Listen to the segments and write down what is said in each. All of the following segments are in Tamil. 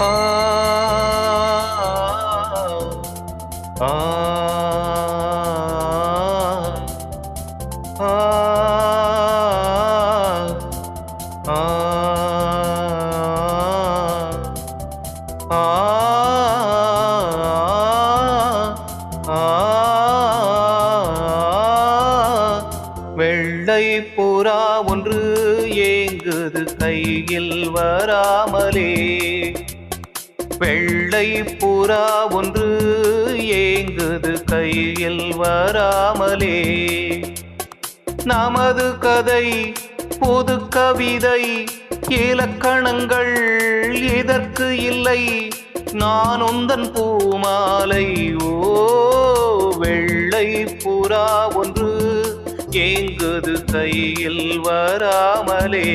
ஆ ஆ ஆ வெள்ளை புறா ஒன்று ஏங்குது கையில் வராமலே. வெள்ளை புறா ஒன்று ஏங்குது கையில் வராமலே. நமது கதை புது கவிதை இலக்கணங்கள் இதற்கு இல்லை. நான் உந்தன் பூமாலை. ஓ வெள்ளை புறா ஒன்று ஏங்குது கையில் வராமலே.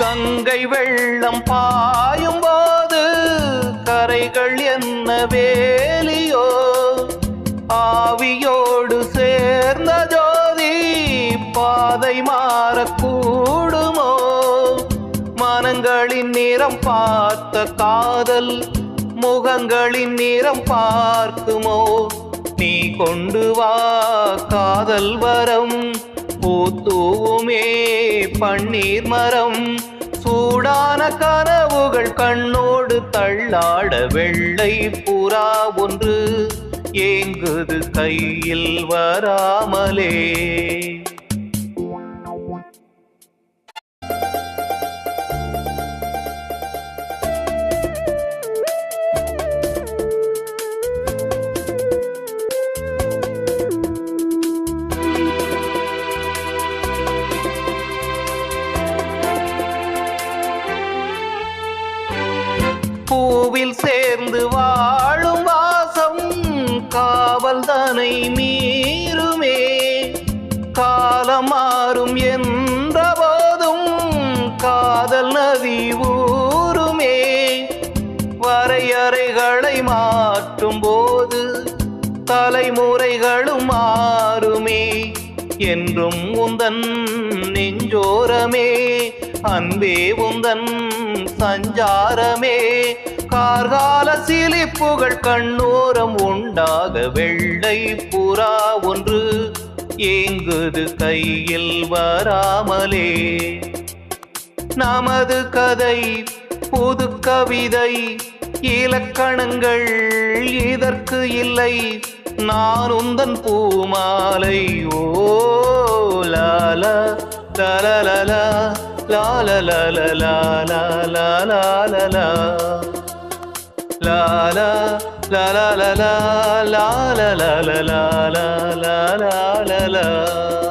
கங்கை வெள்ளம் பாயும் போது கரைகள் என்ன வேலியோ. ஆவியோடு சேர்ந்த ஜோதி பாதை மாறக்கூடுமோ. மனங்களின் நிறம் பார்த்த காதல் முகங்களின் நிறம் பார்க்குமோ. நீ கொண்டு வா காதல் வரம் பூத்தூவுமே பன்னீர் மரம். சூடான கனவுகள் கண்ணோடு தள்ளாட வெள்ளை புறா ஒன்று ஏங்குது கையில் வராமலே. பூவில் சேர்ந்து வாழும் வாசம் காவல் தனை மீறுமே. காலம் மாறும் என்ற போதும் காதல் நதி ஊருமே. வரையறைகளை மாற்றும் போது தலைமுறைகளும் மாறுமே. என்றும் உந்தன் நெஞ்சோரமே அன்பே உந்தன் சஞ்சாரமே. கார்கால சிலிப்புகள் கண்ணோரம் உண்டாக வெள்ளை புறா ஒன்று ஏங்குது கையில் வராமலே. நமது கதை புது கவிதை இலக்கணங்கள் இதற்கு இல்லை. நான் உந்தன் பூமாலை. ஓ லாலா லாலலா லாலலலா லாலலலா லாலா லாலலலா லாலலலா லாலலலா.